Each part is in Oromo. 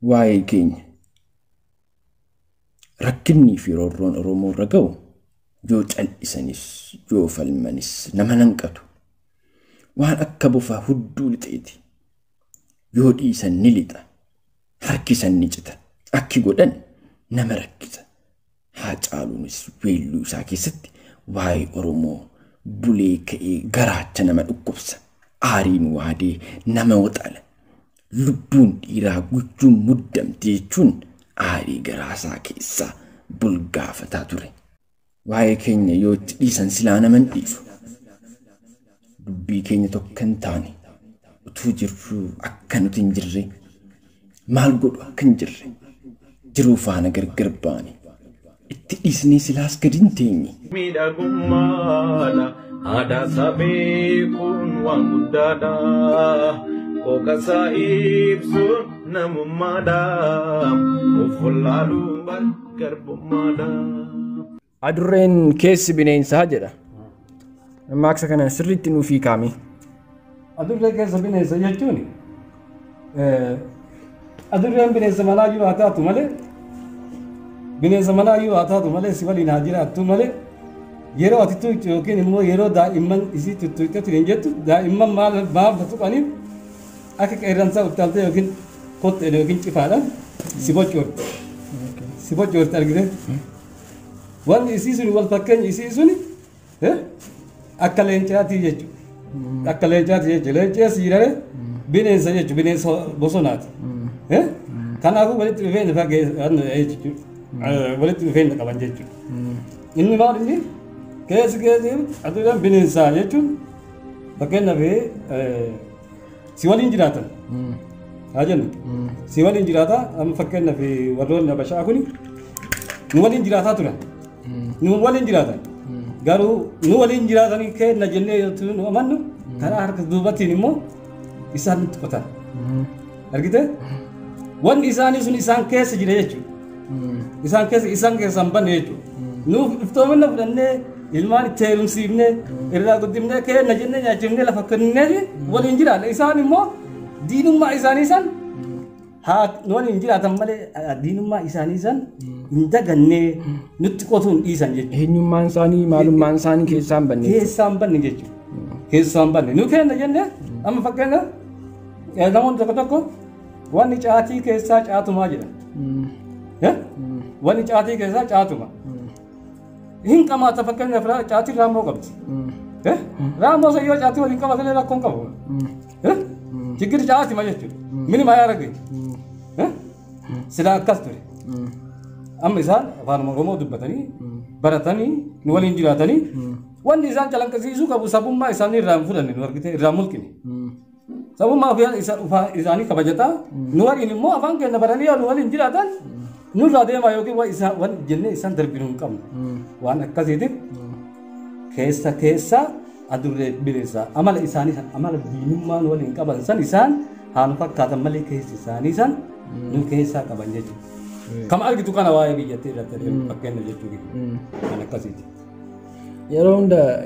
waa'ee keenya rakkinnii fi roorroon Oromoo irra ga'u yoo cal'isanis yoo falmanis nama nanqatu waan akka bofaa hudduu lixeeti yoo dhiisan ni lixa harkisan ni cita akki godhan nama rakkisa haa caaluunis weelluu isaa keessatti waa'ee Oromoo bulee ka'ee garaacha nama dhukkubsa aariin waadee nama waxala lubbuun dhiiraa guchuun muddamte jechuun aarii garaasaa keessaa bulgaafataa ture. Waa'ee keenya yoo itti dhiisan silaa naman dhiisu dubbii keenya tokko hin taane utuu jirru akka nuti hin jirre maal godhu akka hin jirre jiruu faana gargar baane itti dhiisnee silaas gadi hin teenye. Miidhagummaadha aadaa sabee kun waan guddaadha hooqasaa ibsuun namummaadha of wallaaluun garbummaadha. Adurreen keessi bineensaa jedha. Maaksa kana sirriitti nuuf hiikaami. Adurreen keessa bineensa jechuun adurreen bineensa manaa jiru haa taatu malee bineensa manaa jiru haa taatu malee si waliin haa jiraattu malee yeroo ati tuutu yookiin immoo yeroo daa'imman isii tuttuutetti hin jettu daa'imman maal tuqaniif akka qeerransaa uttaaltee yookiin kottee yookiin cifaadhaan si bocoorti. Si bocoorti argitee wanni isii suni wal fakkeenya isii suni akka leencaatii jechuudha. Akka leencaatii jechuudha. Leenceessi jedhame bineensa jechuudha. Bineensa bosonaati. Kanaafuu walitti dhufeenya fageessanii jechuudha. Walitti dhufeenya qaban jechuudha. Inni maal inni keessi adurreen bineensaa jechuun fakkeenyaaf si waliin jiraatan. Haa jennu si waliin jiraata amma fakkeenyaaf warroonni Habashaa kuni nu waliin jiraataa turan. Nu waliin jiraatan. Garuu nu waliin jiraatanii kenna jennee yoo nu amannu karaa harka duubatiin immoo isaan nutti qotan. Argitee wanni isaanii sun isaan keessa jira jechuudha. Isaan keessa hin banne jechuudha. Nuuf iftoomina fudhannee ilmaan itti heerumsiifnee irraa guddifnee kenna jennee nyaachifnee lafa kennee waliin jiraata. Isaan immoo diinummaa isaanii san haa waliin jiraatan malee diinummaa isaanii san hin dagannee nutti qotuun dhiisan jechuudha. Eenyummaan isaanii maalummaan isaanii keessaa hin banne. Keessaa hin banne jechuudha. Keessaa hin banne. Nu kenna jennee amma fakkeenya namoonni tokko wanni caatii keessaa caatumaa jedhan. Wanni caatii keessaa caatuma. Hin qamaata fakkeenyaaf caatiin raammoo qabdi. Raammoo san yoo caatii waliin qabatanii rakkoon qabu. Chiggiri caatima jechuudha. Minima yaa ragge. Silaa akkas ture. Amma isaan afaan Oromoo dubbatanii baratanii nu waliin jiraatanii wanni isaan calaqqisiisuu qabu sabummaa isaanii irraa hin fudhanne nu argite irraa mulqine. Sabummaa isaanii kabajataa nu waliin immoo afaan keenya baranii nu waliin jiraatan nurraa deemaa yookiin waan jennee isaan darbinuu hin qabnu. Waan akkasiitiif keessa adurree bineensaa amala isaanii san amala diinummaan waliin qaban san isaan haan fakkaatan malee keessi isaanii san nu keessaa qaban jechuudha. Kam argitu kana waa'ee biyyattii irratti fakkeenya jechuudha. Kan akkasiiti.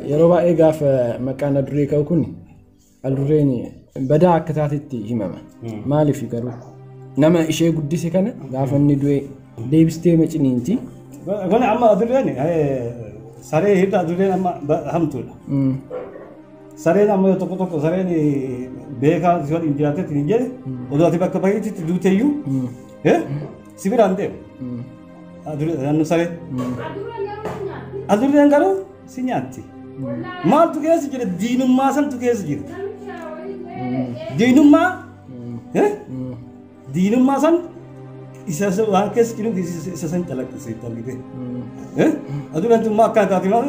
Yeroo baay'ee gaafa maqaan adurree ka'u kun adurreen badaa akka taatetti himama. Maaliif garuu nama ishee guddise kana gaafa inni du'e deebistee maciniinti. Kun amma adurreen saree hidda adurreen amma hamtuudha. Sareen amma tokko sareen beekaa si waliin jiraatetti hin jedhe oduu ati bakka baay'eetti duuteeyyuu si biraan deemu. Adurreen saree. Adurreen garuu si nyaatti. Maaltu keessa jira diinummaa santu keessa jira. Diinummaa san isa waan keessa jiru isa san calaqqisee argite. Adurreen tun akka taati maal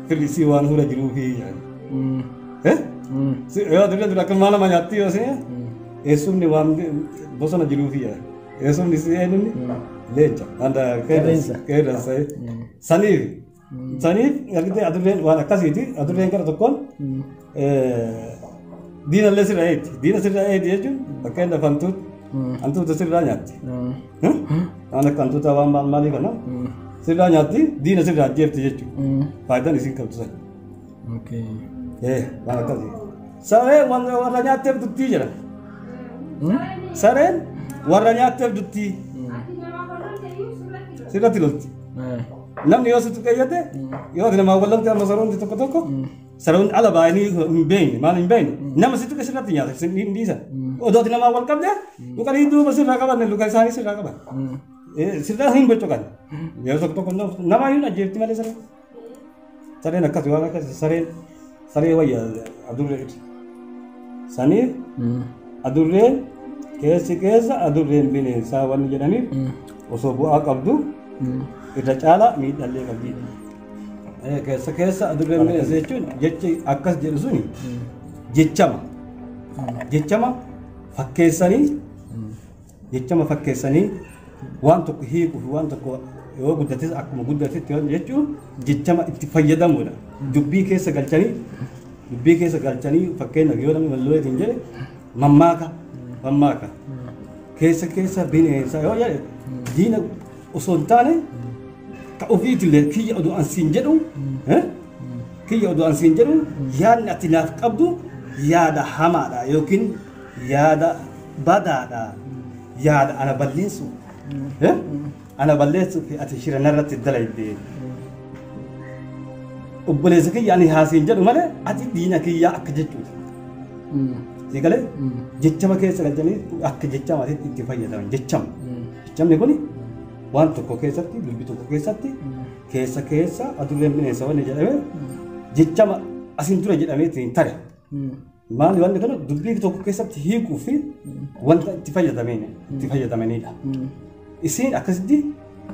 firrisii waan hura jiruu fi adurreen tun akka maal nama nyaatti yoo ta'e eessumni waan bosona jiruu fi eessumni si eenyumni leenca anda qeerransa saniif argite adurreen waan akkasiiti adurreen gara tokkoon diina illee sirraa eegdi. Diina sirraa eegdi jechuun fakkeenyaaf hantuuta sirraa nyaatti. Waan akka hantuuta waan maalii kana sirraa nyaatti diina sirraa ajjeefti jechuudha. Faayidaan isiin qabdu sana. Waan akkasii. Sareen warra nyaatteef duttii jedhama. Sareen warra nyaatteef dutti sirratti lolti. Namni yoo situ qayyate yoo namaa wallamte amma saroonni tokko tokko saroonni ala baay'anii hin beekne maal hin beekne nama situ sirratti nyaata hin dhiisan. Odooti namaa wal qabde luqanii duuba sirraa qaban luqa isaanii sirraa qaban. Sirraa hin bocoqan. Yeroo tokko tokko nama hin ajjeefti malee sareen. Sareen akkas waan akkas saree wayya adurree. Saniif adurreen keessa adurreen bineensaa waan jedhaniif osoo bu'aa qabdu irra caalaa miidhallee qabdi. Keessa adurreen bineensa jechuun jechi akkas jedhu suni jechama fakkeessanii waan tokko hiikuuf waan tokko yoo guddates akkuma guddatetti jechuun jechama itti fayyadamuudha. Dubbii keessa galchanii fakkeenyaaf yoo namni walloleetiin jedhe mammaaka keessa bineensa yoo jedhe diina osoo hin taane ka ofiitillee kiyya oduu ansiin jedhu yaadni ati naaf qabdu yaada hamaadha yookiin yaada badaadha yaada ana balleessu fi ati shira narratti dalayde obboleessa kiyya ani haasiin jedhu malee ati diina kiyyaa akka jechuudha. Sigalee jechama keessa galchanii akka jechamaatitti itti fayyadaman jechamni kun waan tokko keessatti dubbii tokko keessatti keessa adurreen bineensa wanni jedhame jechama asin dura jedhamee ittiin tare. Maali wanni kana dubbii tokko keessatti hiikuu fi wanta itti fayyadamanidha. Isiin akkasitti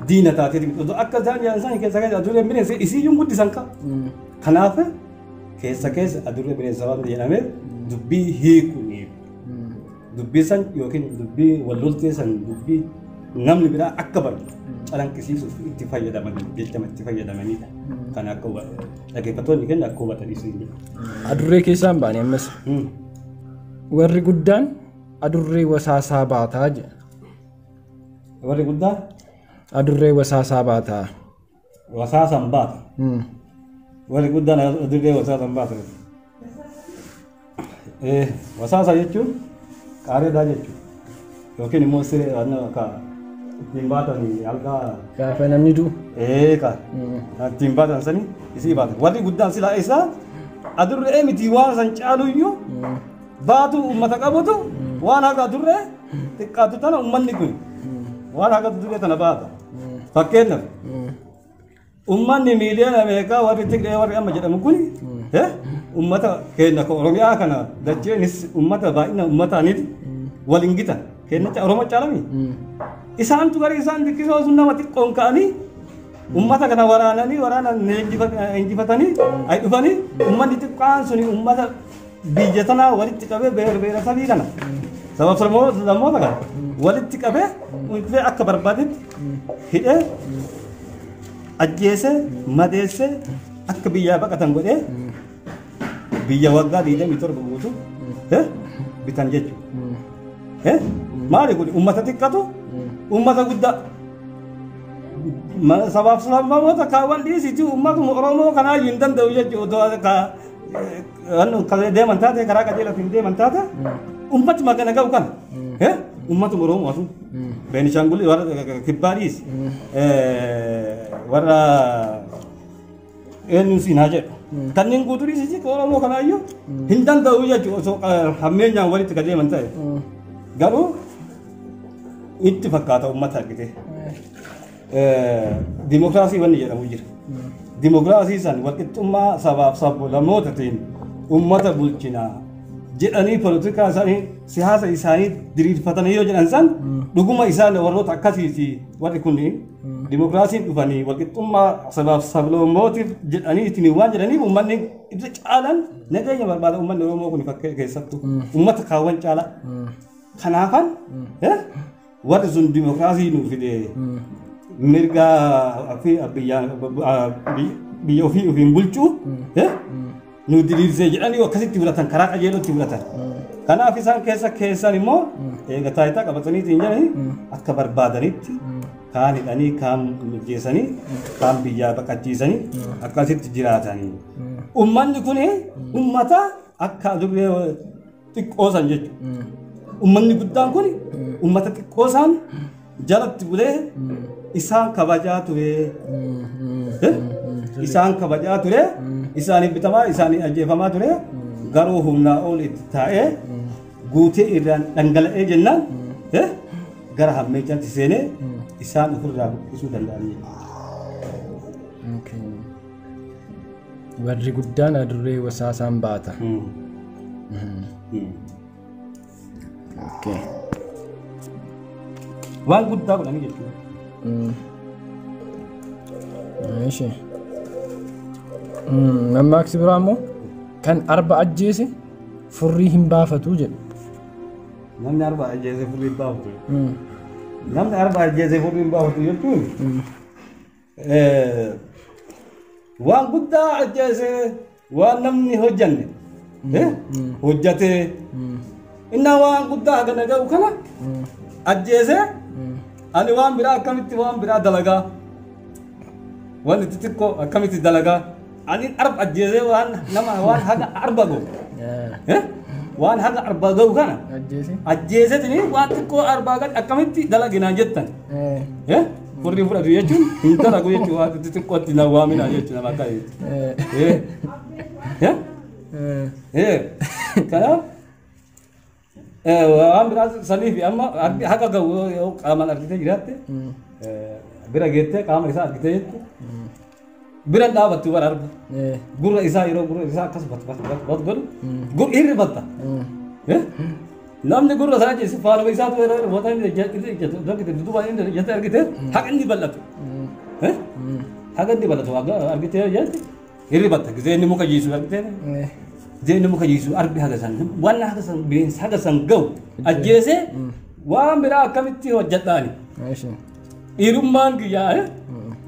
diina taatee akka isaan keessa adurreen bineensa isiiyyuu guddisan qaba. Kanaaf keessa adurreen bineensa waan jedhame dubbii hiikuuniif dubbii san yookiin dubbii walloltee san dubbii namni biraa akka baru calanqisiisuuf itti fayyadamanidha. Kan akka dhaggeeffattoonni keenya akka hubatanii siin jedhu. Adurree keessaan baane ammas warri guddaan adurree wasaasaa baataa jedha. Warri guddaan adurree wasaasaa baataa. Wasaasan baata. Warri guddaan adurree wasaasan baata. Wasaasa jechuun qaareedhaa jechuudha. Yookiin immoo siree ittiin baatanii algaa. Gaafa namni du'u. Ittiin baatan sanii isii baatan. Warri guddaan silaa isaa adurree miti waan san caaluyyuu baatu uummata qabutu waan haga adurree xiqqaatu tana uummanni kun waan haga adurree tana baata. Fakkeenyaaf uummanni miiliyoona meeqaa warri Tigree warri amma jedhamu kun ummata keenya ko Oromiyaa kana dacheenis ummata baay'ina ummataaniiti waliin gitan keenya Oromoo caalami isaantu garii isaan dikkisoo sun nama xiqqoon ka'anii ummata kana waraanan injifatanii ay dhufanii ummanni xiqqaan suni ummata biyya tanaa walitti qabee beerasabii kana sabab lammoota kana walitti qabee akka barbaadetti hidhee ajjeesee madeessee akka biyyaa baqatan godhee biyya waggaa 27 guutuu bitan jechuudha. Maali kun uummata xiqqatu uummata guddaa sabaaf sababmoota kaawwan dhiisitti uummatuma Oromoo kanaa hin danda'u jechuudha. Kan deeman taate karaa qajeelaatiin deeman taate uummatuma kana ga'u kana uummatuma Oromoo asu Beenishaangul warra kibbaa dhiisi warra eenyu siinaa jedhu. Kanneen guutuu dhiisisi Oromoo kanaayyuu hin danda'u jechuudha osoo hammeenyaan walitti gadeeman ta'e. Garuu itti fakkaata uummata argite. Dimookiraasii wanni jedhamu jira. Dimookiraasii san walqixxummaa sabaaf sablammootatiin uummata bulchinaa jedhanii poolitikaa isaanii siyaasa isaanii diriirfatanii yoo jedhan san dhuguma isaan warroota akkasiiti warri kun dimookiraasiin dhufanii walqixxummaa sabaaf sablammootiif jedhanii ittiin waan jedhaniif uummanni ibsa caalan nageenya barbaada uummanni Oromoo kun fakkee keessattuu uummata kaawwan caala. Kanaafan warri sun dimookiraasii nuuf fide mirga biyya ofii ofiin bulchuu nu diriirsee jedhanii akkasitti fudhatan karaa qajeelootti fudhatan. Kanaaf isaan keessan immoo eega taayitaa qabataniitiin jedhanii akka barbaadanitti kaan hidhanii kaan mijjeessanii kaan biyyaa baqachiisanii akkasitti jiraatanii. Uummanni kun uummata akka adurree xiqqoosan jechuudha. ummanni guddaan kun ummata xiqqoo isaan jalatti bulee isaan kabajaa ture. Isaan kabajaa ture, isaaniif bitamaa, isaanii ajjeefamaa ture, garuu humnaa ol itti taa'ee guutee irraan dhangala'ee jennaan gara hammeechaatti seenee isaan ofirraa buqqisuu danda'an. Warri guddaan adurree wasaasaan baata. Waan guddaa godhanii jechuudha. Mammaaksi biraa immoo kan arba ajjeese furrii hin baafatu jedhu. Namni arba ajjeese furrii hin baafatu. Namni arba ajjeese furrii hin baafatu jechuun waan guddaa ajjeese waan namni hojjanne hojjatee innaa waan guddaa hagana ga'u kana ajjeese ani waan biraa akkamitti waan biraa dalagaa wanti xixiqqoo akkamitti dalagaa ani arba ajjeese waan nama waan haga arba ga'u waan haga arba ga'u kana ajjeesetini waan xiqqoo arbaa gad akkamitti dalaginaa jettan furrii fudhatu jechuun hin dalagu jechuun waan xixiqqootti na waamina jechuun nama akka kanaaf waan biraa saniif amma haga ga'u yoo qaamaan argitee jiraatte bira geettee qaama isaa argitee jettu bira dhaabattu bara argu gurra isaa yeroo gurra isaa akkas bat godhu gurra irri batta namni gurra isaa jeesi faana isaa tu yeroo boota inni jettee duduba inni jettee argite haqa inni bal'atu haqa inni bal'atu argitee jetti irri batta gizee inni muka jiisu argitee gizee inni muka jiisu arbi haga san waan haga san bineensa haga san ga'u ajjeese waan biraa akkamitti hojjedhaani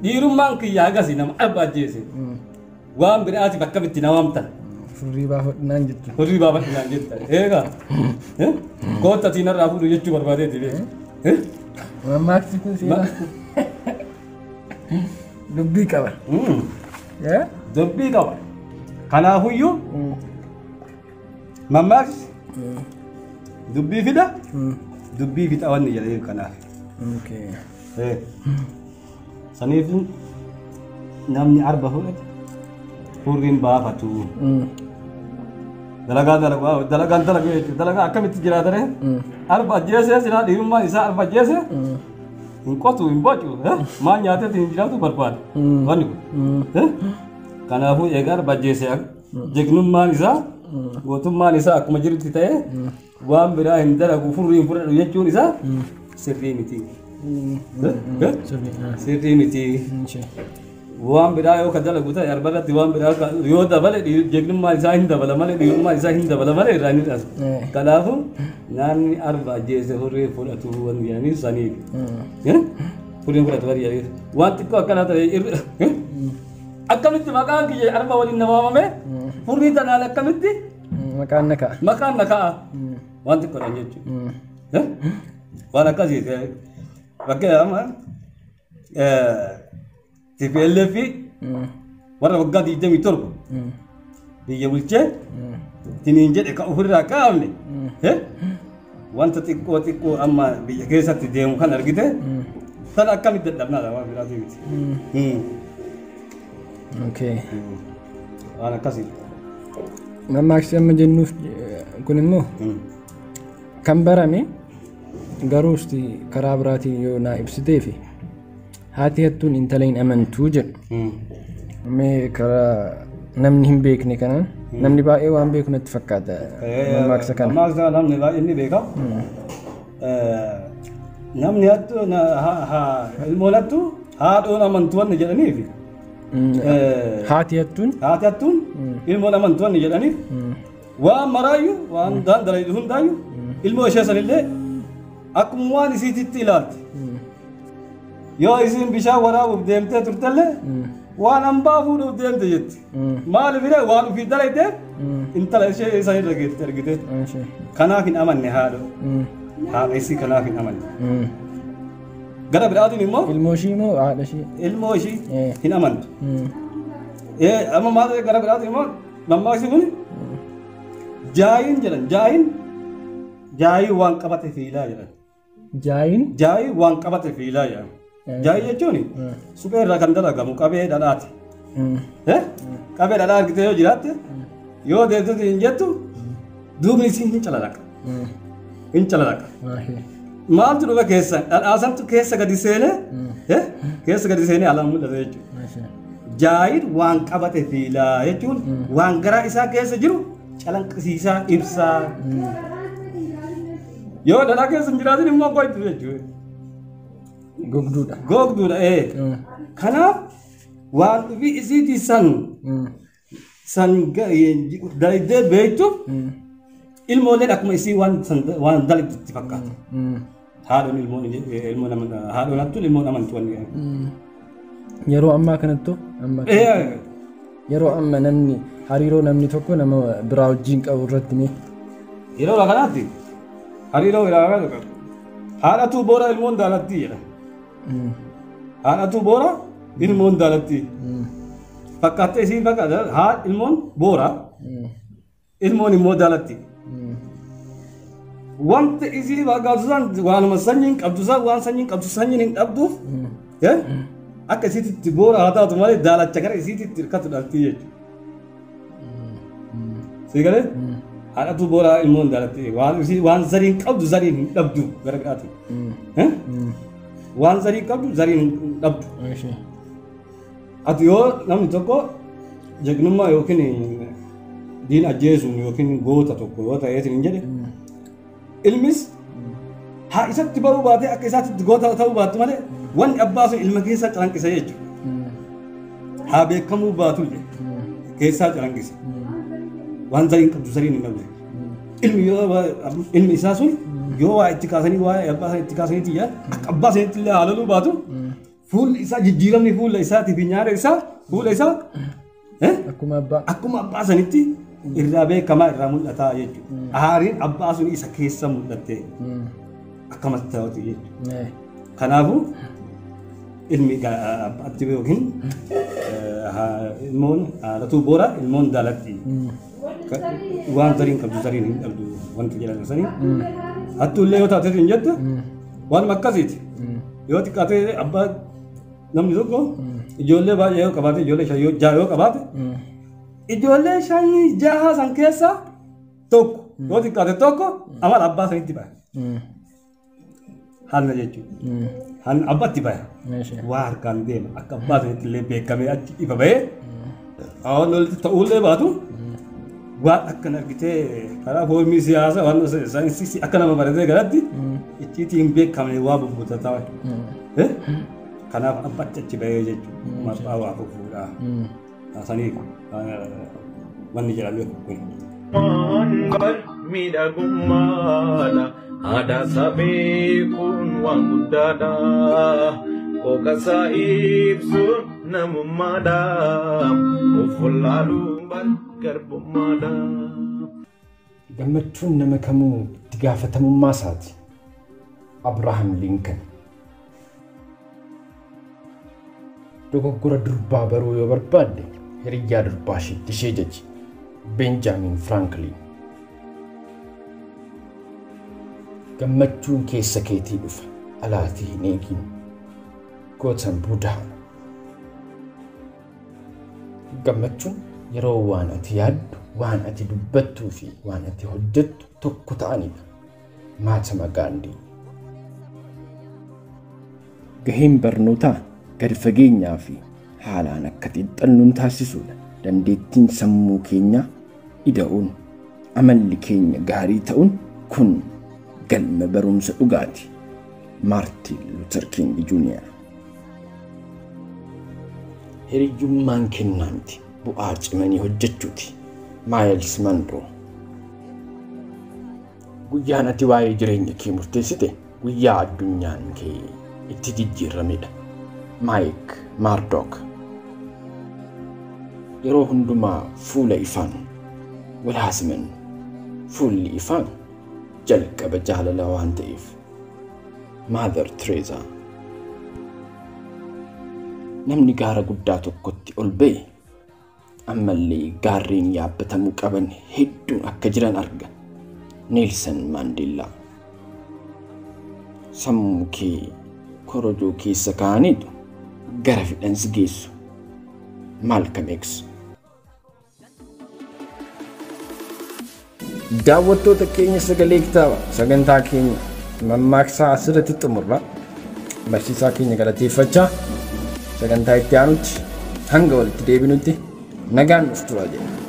dhiirummaan kiyyaa agasi nama arba ajjeese waan biraatiif akkamitti na waamtan furrii baafadhinaan jettu furrii baafadhinaan jettan eegaa kootta narraa fuudhu jechuu barbaadeeti mammaaksi kun siima dubbii qaba dubbii qaba kanaafuyyuu mammaaksi dubbii fida dubbii fixa wanni jedhee kanaaf saniif namni arba fudhate furriin baafatu dalagaan dalagu jechuudha dalagaa akkamitti jiraatare arba ajjeese silaa dhiirummaan isaa arba ajjeese hin qotu hin bocu maan nyaatetti hin jiraatu barbaada wanni kun kanaafuu egaa arba ajjeese jegnummaan isaa gootummaan isaa akkuma jirutti ta'e waan biraa hin dalagu furrii hin fudhadhu jechuun isaa sirrii miti. Sirrii miti. Waan biraa yoo ka dalagu ta'e arbarratti waan biraa yoo dabale jegnummaan isaa hin dabala malee dhiirummaan isaa hin dabala malee irraa ni dhaasu. Kanaafuu naanni arba ajjeese furrii fudhatu waan jedhaniif saniif. Furrii fudhatu waan jedhaniif waan xiqqoo akkanaa ta'e akkamitti maqaan kiyya arba waliin nama waamame furrii tanaan akkamitti maqaan naka'a waan xiqqoodhaan jechuudha. Waan akkasii bakka amma TPLF warra waggaa 27 biyya bulchee tiniin jedhe ka ofirraa kaa'amne wanta xiqqoo amma biyya keessatti deemu kan argite tan akkamitti dadhabnaadha waan biraatii miti. Waan akkasii. Mammaaksi amma jennuuf kun immoo kan barame garuusti karaa biraatiin yoo naa ibsitee fi haati hattuun intala hin amantuu jedhu. Mee karaa namni hin beekne kanaan namni baay'ee waan beeku natti fakkaata mammaaksa kana. Mammaaksa namni baay'ee ni beeka. Namni hattuu ilmoon hattuu haadhoon amantuu wanni jedhaniif. Haati hattuun ilmoon amantuu wanni jedhaniif waan maraayyuu waan dalagu hundaayyuu ilmoo ishee sanillee akkuma waan isiititti ilaalti. Yoo isin bishaan waraabuuf deemtee turtellee waan hambaa fuudhuuf deemte jetti. Maaliif illee waan ofii dalagdeef intala ishee sanirra geetti argite. Kanaaf hin amanne haadho. Haadha isii kanaaf hin amanne. Gara biraatiin immoo ilmoo ishii moo haadha ishii? Ilmoo ishii hin amantu. Amma maal gara biraatiin immoo mammaaksi kun jaayin jedhan jaayin Jaayi waan qabate fiilaa jedhan. Jaayi waan qabate fiilaa jedhan. Jaayi jechuun suphee irraa kan dalagamu qabee dhadhaati. Qabee dhadhaa argitee yoo jiraatte yoo deemtuuti hin jettu duubni isii hin calalaqa. Hin calalaqa. Maaltu dhufa keessa dhadhaasantu keessa gadi seenee keessa gadi seenee alaan mul'ata jechuudha. Jaayin waan qabate fiilaa jechuun waan garaa isaa keessa jiru calanqisiisaa ibsaa. Yoo dhadhaa keessa hin jiraatin immoo qoytu jechuudha. Gogduudha. Kanaaf waan dhufi isiitii san dalagdee beektuuf ilmooleen akkuma isii waan dalagdutti fakkaata. Haadhoon hattuun ilmoon amantu wanni. Yeroo ammaa kanattu yeroo amma namni hariiroo namni tokko nama biraa wajjin qabu irratti mee yeroo kanaatti hariiroo biraa qabu haadhatu boora ilmoon daalatti jedha. Haadhatu boora ilmoon daalatti fakkaattee isiin fakkaata haadha ilmoon boora ilmoon immoo daalatti. Wanta isii fakkaatu san waanuma sanyiin qabdu san waan sanyiin qabdu sanyiin hin dhabduuf akka isiitti boora haa taatu malee daalacha gara isiitti hirkatu dhaltii jechuudha. Sigalee haadhatu boora ilmoon daalatti waan zariin qabdu zariin hin dhabdu gara biraati. Waan zarii qabdu zariin hin dhabdu. Ati yoo namni tokko jegnummaa yookiin diin ajjeesuun yookiin goota tokko yoo ta'eetiin hin jedhe ilmis haa isatti baruu baatee akka isaatti goota ta'uu baattu malee wanni abbaa sun ilma keessaa calanqisa jechuudha. Haa beekamuu baatullee keessaa calanqisa. Waan zariin qabdu zariin hin dhabdu. Ilmi isaa sun yoo waa itti kaasanii waa abbaa sana itti kaasaniiti yaa akka abbaa sanitti illee haalaluu baatu fuulli isaa jijjiiramni fuula isaati fi nyaara isaa fuula isaa akkuma abbaa sanitti irraa beekamaa irraa mul'ataa jechuudha. Aariin abbaa sun isa keessa mul'atte akkamatti ta'uuti jechuudha. Kanaafuu ilmi abbaatti yookiin ilmoon haadhatu boora ilmoon daalatti. Waan zariin qabdu zariin hin dhabdu wanti jedhamu sanii hattullee yoo taatee hin jettu waan akkasiiti. Yoo xiqqaatee abbaa namni tokko ijoollee baay'ee yoo qabaate ijoollee shan jaha yoo qabaate ijoollee shanii jaha san keessaa tokko yoo xiqqaate tokko amala abbaa sanitti ba'a. Haalna jechuudha. Haalna abbaatti ba'a. Waa harkaan deema akka abbaa sanitti illee beekamee achi ifa ba'ee waan walitti ta'uullee baatu waan akkan argitee karaa foormii siyaasaa waan saayinsii akka nama baratee galatti ittiin beekamee waa bubbutaa kanaaf abbatti achi bahee jechuudha. Maqaa waa fuudhaa. Taasanii wanni jedhamee kun. Miidhagummaadha aadaa sabee kun waan guddaadha. Qooqasaa ibsuun namummaadha. Of wallaaluun garbummaadha. Gammachuun nama kamuu itti gaafatamummaa isaati. Abrahaam Lincoln. Dogoggora durbaa baruu yoo barbaadde hiriyyaa durbaa isheetti ishee jaji. Benjamin Franklin. Gammachuun keessa keetii dhufa alaatii hin eegin. Gootan Budaa. Gammachuun yeroo waan ati yaaddu, waan ati dubbattuu fi waan ati hojjettu tokko ta'anidha. Mahatma Gandhi. Gaheen barnootaa gadi fageenyaa fi haalaan akka xiinxalluun taasisuudha. Dandeettiin sammuu keenya ida'uun, amalli keenya gaarii ta'uun kun galma barumsa dhugaati. Martin Luther King Jr. Hiriyyummaan kennaa miti, bu'aa cimanii hojjechuuti. Miles Monroe. Guyyaan ati waa'ee jireenya kee murteessite guyyaa addunyaan kee itti jijjiiramedha. Mike Murdock. Yeroo hundumaa fuula ifaan wal haasiman, fuulli ifaan jalqaba jaalala waan ta'eef. Mother Teresa. Namni gaara guddaa tokkotti ol ba'e ammallee gaarreen yaabbatamuu qaban hedduun akka jiran arga. Neelsan Maandeellaa. Sammuu kee korojoo keessa kaa'aniitu gara fidhansi geessu. Malcolm X. Daawwattoota keenya sagalee kitaaba sagantaa keenya mammaaksaa asirratti xumurra. Barsiisaa keenya galateeffachaa sagantaa itti aanutti hanga walitti deebinutti nagaan nuuf turaa jedha.